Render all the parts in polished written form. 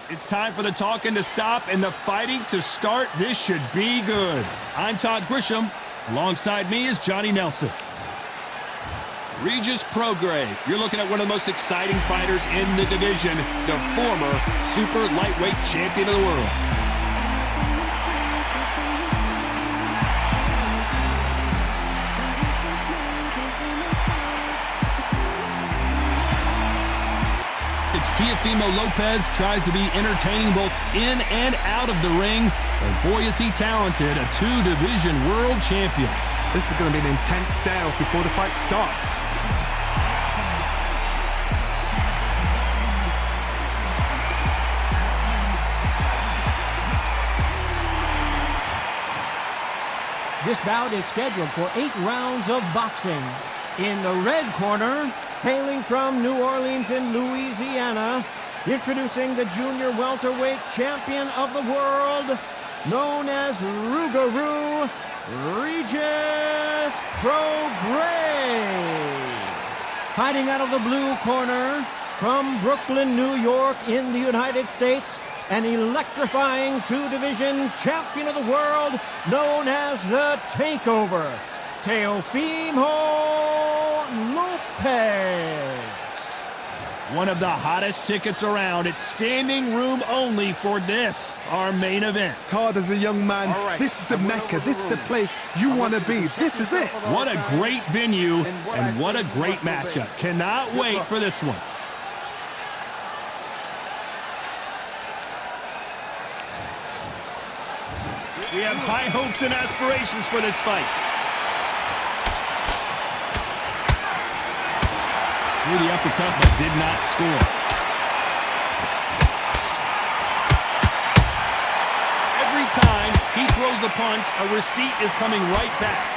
It's time for the talking to stop and the fighting to start. This should be good. I'm Todd Grisham. Alongside me is Johnny Nelson. Regis Prograis. You're looking at one of the most exciting fighters in the division, the former super lightweight champion of the world. It's Teofimo Lopez, tries to be entertaining both in and out of the ring. And boy, is he talented, a two-division world champion. This is going to be an intense stare before the fight starts. This bout is scheduled for 8 rounds of boxing. In the red corner, hailing from New Orleans in Louisiana, introducing the junior welterweight champion of the world, known as Rougarou, Regis Prograis. Fighting out of the blue corner, from Brooklyn, New York in the United States, an electrifying two-division champion of the world, known as the Takeover, Teofimo Lopez. One of the hottest tickets around. It's standing room only for this, our main event. Todd, as a young man, this is the Mecca. This is the place you want to be. This is it. What a great venue and what a great matchup. Cannot wait for this one. We have high hopes and aspirations for this fight. Threw the uppercut, but did not score. Every time he throws a punch, a receipt is coming right back.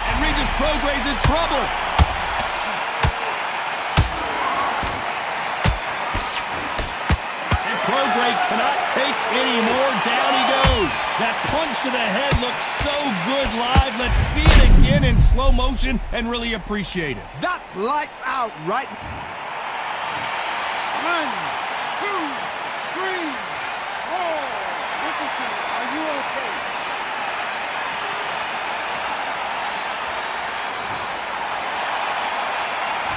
And Regis Prograis in trouble. Prograis cannot take any more. Down he goes. That punch to the head looks so good live. Let's see it again in slow motion and really appreciate it. That's lights out right. 1, 2, 3, 4. Listen to me. Are you okay?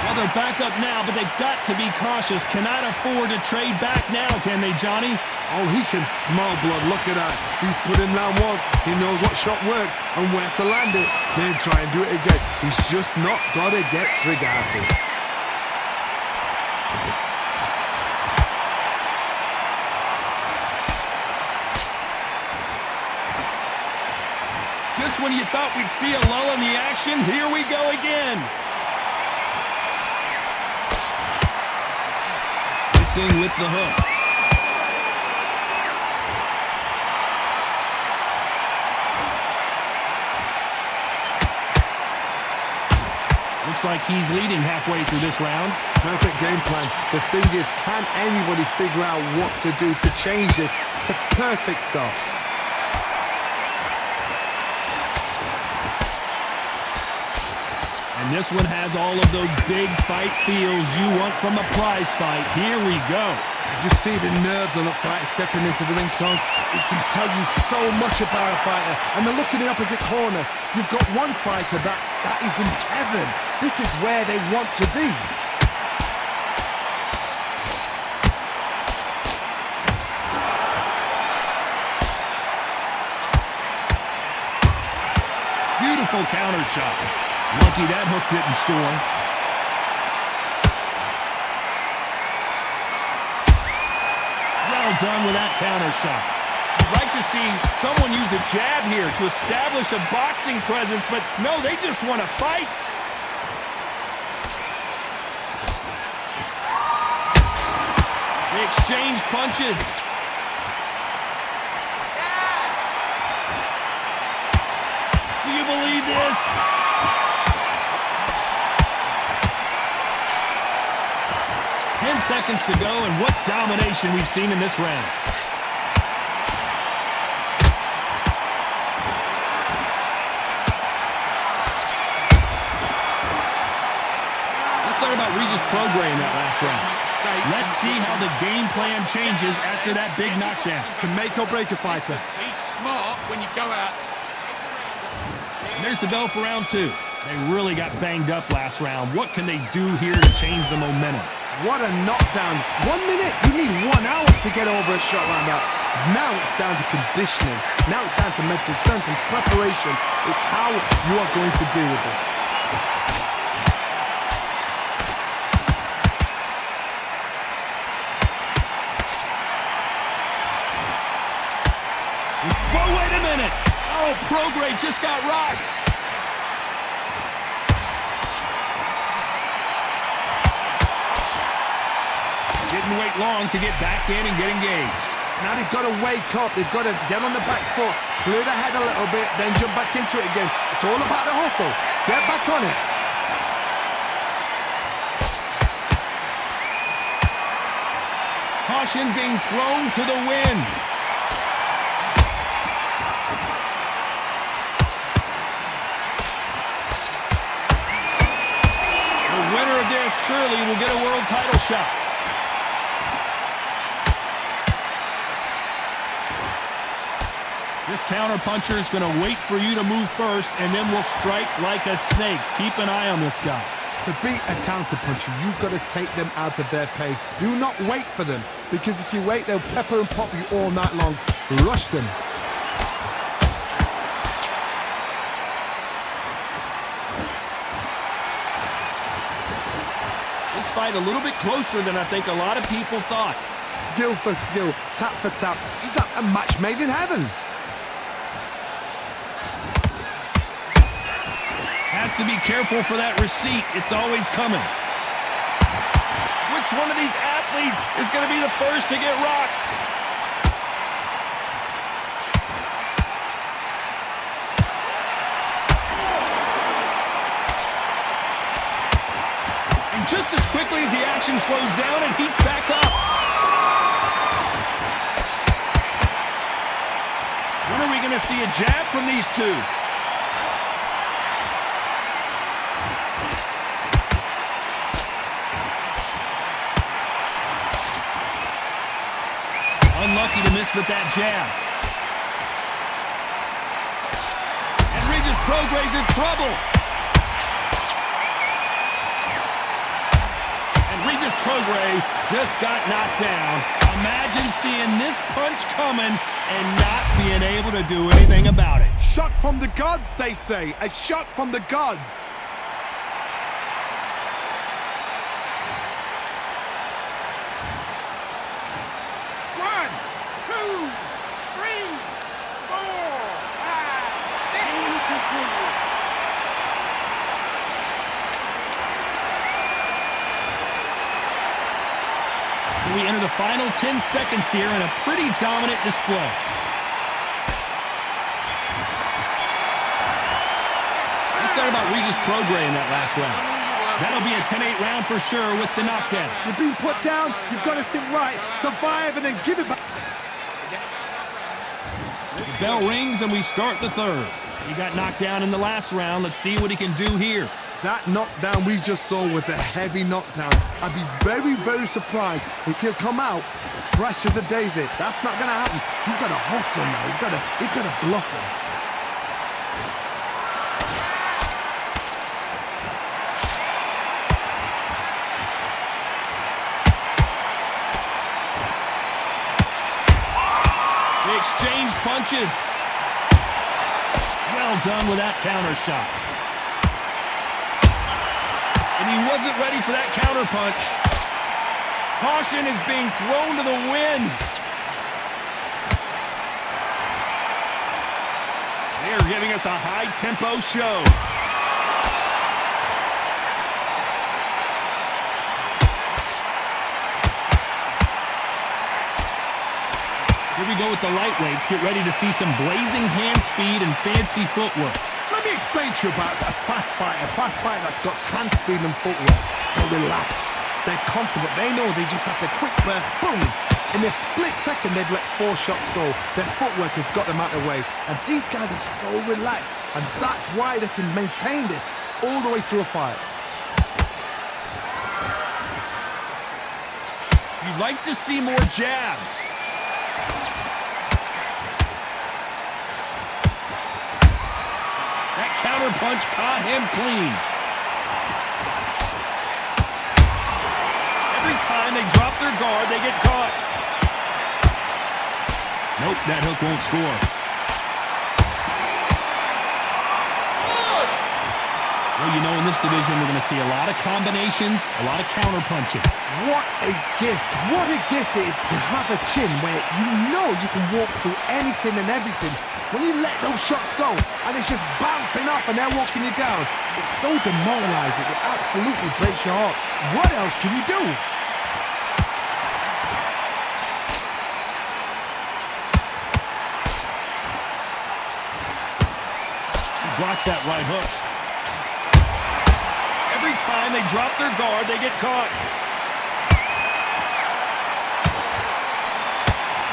Well, they're back up now, but they've got to be cautious. Cannot afford to trade back now, can they, Johnny? Oh, he can smell blood. Look at that. He's put in round ones. He knows what shot works and where to land it. Then try and do it again. He's just not got to get trigger happy. Just when you thought we'd see a lull in the action, here we go again. Missing with the hook. Looks like he's leading halfway through this round. Perfect game plan. The thing is, can anybody figure out what to do to change this? It's a perfect start. And this one has all of those big fight feels you want from a prize fight. Here we go. Just see the nerves on the fighter stepping into the ring, Tom. It can tell you so much about a fighter. And the look in the opposite corner. You've got one fighter that is in heaven. This is where they want to be. Beautiful counter shot. Lucky that hook didn't score. Well done with that counter shot. You'd like to see someone use a jab here to establish a boxing presence, but no, they just want to fight. They exchange punches. Do you believe this? Seconds to go, and what domination we've seen in this round. talk about Regis Prograis in that last round. Let's see how the game plan changes after that big knockdown. Can make or break a fighter. Be smart when you go out. And there's the bell for round 2. They really got banged up last round. What can they do here to change the momentum? What a knockdown. 1 minute, you need 1 hour to get over a shot like that. Now it's down to conditioning. Now it's down to mental strength and preparation. It's how you are going to deal with this. Whoa, wait a minute. Oh, Prograis just got rocked. Didn't wait long to get back in and get engaged. Now they've got to wake up. They've got to get on the back foot, clear the head a little bit, then jump back into it again. It's all about the hustle. Get back on it. Caution being thrown to the wind. The winner of this surely will get a world title shot. This counterpuncher is going to wait for you to move first, and then will strike like a snake. Keep an eye on this guy. To beat a counterpuncher, you've got to take them out of their pace. Do not wait for them, because if you wait, they'll pepper and pop you all night long. Rush them. This fight a little bit closer than I think a lot of people thought. Skill for skill, tap for tap. Just like a match made in heaven. Has to be careful for that receipt. It's always coming. Which one of these athletes is going to be the first to get rocked? And just as quickly as the action slows down, it heats back up. When are we going to see a jab from these two? Unlucky to miss with that jab. And Regis Prograis in trouble. And Regis Prograis just got knocked down. Imagine seeing this punch coming and not being able to do anything about it. Shot from the gods, they say. A shot from the gods. We enter the final 10 seconds here in a pretty dominant display. Let's talk about Regis Prograis in that last round. That'll be a 10-8 round for sure with the knockdown. You're being put down, you've got to think right, survive, and then give it back. The bell rings and we start the third. He got knocked down in the last round. Let's see what he can do here. That knockdown we just saw was a heavy knockdown. I'd be very, very surprised if he'll come out fresh as a daisy. That's not going to happen. He's got to hustle now. He's got to bluff him. They exchange punches. Well done with that counter shot. And he wasn't ready for that counter punch. Caution is being thrown to the wind. They're giving us a high-tempo show. Here we go with the lightweights. Get ready to see some blazing hand speed and fancy footwork. Let me explain to you about a fast fighter that's got hand speed and footwork. They're relaxed, they're confident, they know they just have the quick burst, boom! In a split second, they've let 4 shots go. Their footwork has got them out of the way. And these guys are so relaxed, and that's why they can maintain this all the way through a fight. You'd like to see more jabs. That counter punch caught him clean. Every time they drop their guard, they get caught. Nope, that hook won't score. Well, you know, in this division, we're going to see a lot of combinations, a lot of counter punching. What a gift. What a gift it is to have a chin where you know you can walk through anything and everything. When you let those shots go and it's just bouncing off and they're walking you down, it's so demoralizing. It absolutely breaks your heart. What else can you do? He blocks that right hook. Every time they drop their guard, they get caught.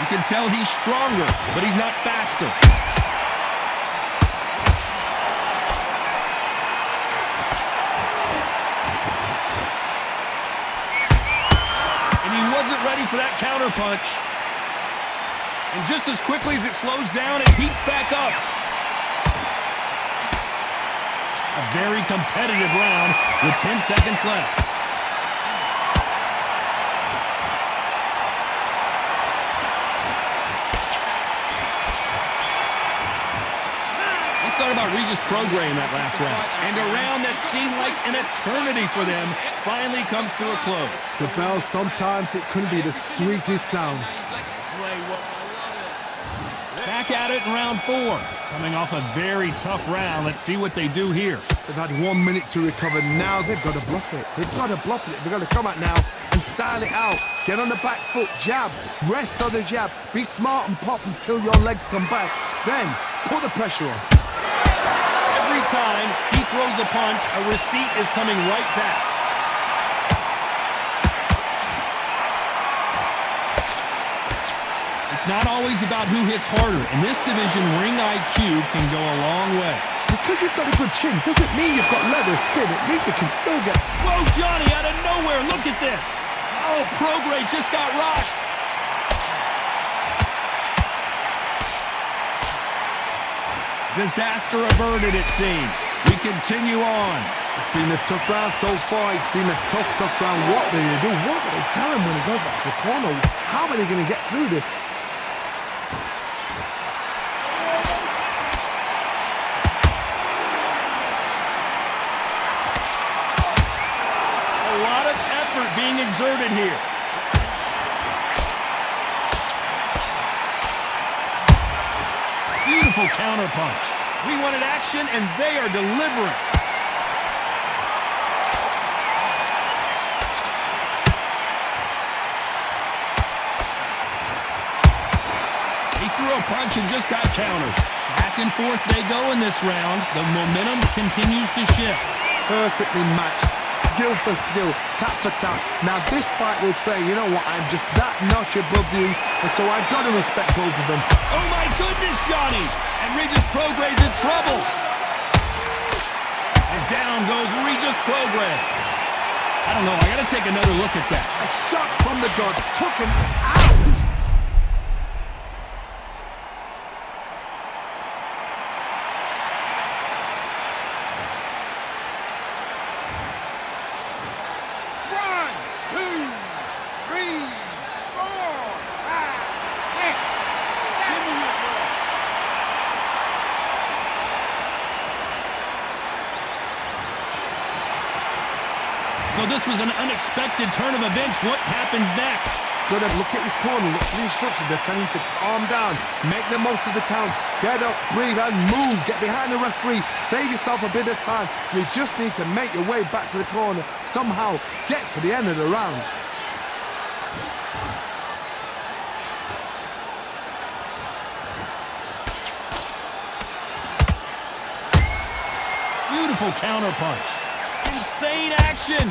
You can tell he's stronger, but he's not faster. And he wasn't ready for that counter punch. And just as quickly as it slows down, it heats back up. A very competitive round with 10 seconds left. Let's talk about Regis Prograis in that last round. And a round that seemed like an eternity for them finally comes to a close. The bell, sometimes it couldn't be the sweetest sound. Back at it in round 4. Coming off a very tough round. Let's see what they do here. They've had 1 minute to recover. Now they've got to bluff it. They've got to bluff it. They've got to come out now and style it out. Get on the back foot, jab, rest on the jab. Be smart and pop until your legs come back. Then put the pressure on. Every time he throws a punch, a receipt is coming right back. It's not always about who hits harder. In this division, ring IQ can go a long way. Because you've got a good chin doesn't mean you've got leather skin. It means you can still get... Whoa, Johnny, out of nowhere, look at this. Oh, Prograis just got rocked. Disaster averted, it seems. We continue on. It's been a tough round so far. It's been a tough round. What do they do? What do they tell him when he goes back to the corner? How are they going to get through this? A lot of effort being exerted here. Beautiful counter punch. We wanted action, and they are delivering. He threw a punch and just got countered. Back and forth they go in this round. The momentum continues to shift. Perfectly matched. Skill for skill, tap for tap. Now this fight will say, you know what, I'm just that notch above you, and so I've got to respect both of them. Oh my goodness, Johnny! And Regis Prograis in trouble. And down goes Regis Prograis. I don't know, I gotta take another look at that. A shot from the gods took him out. So this was an unexpected turn of events. What happens next? Got to look at his corner, look at the instructions. They're telling him to calm down, make the most of the count, get up, breathe, and move. Get behind the referee, save yourself a bit of time. You just need to make your way back to the corner, somehow get to the end of the round. Beautiful counter punch. Insane action.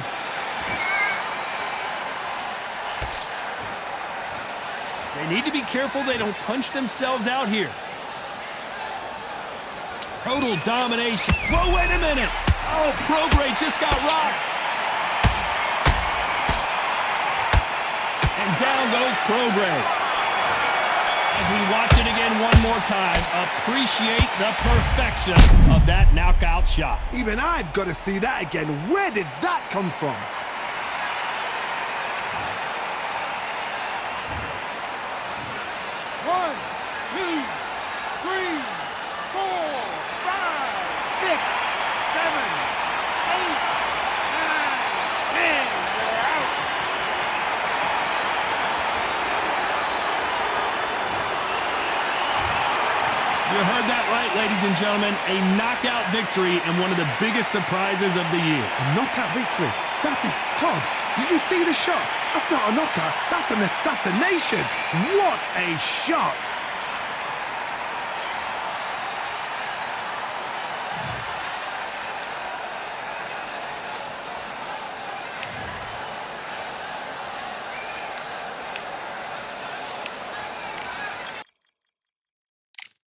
They need to be careful they don't punch themselves out here. Total domination. Whoa, wait a minute. Oh, Prograis just got rocked. And down goes Prograis. As we watch it again one more time, appreciate the perfection of that knockout shot. Even I've got to see that again. Where did that come from? One, two, three, four, five, six, seven, eight, nine, 10. They're out. You heard that right, ladies and gentlemen. A knockout victory and one of the biggest surprises of the year. A knockout victory. That is God. Did you see the shot? That's not a knockout. That's an assassination. What a shot.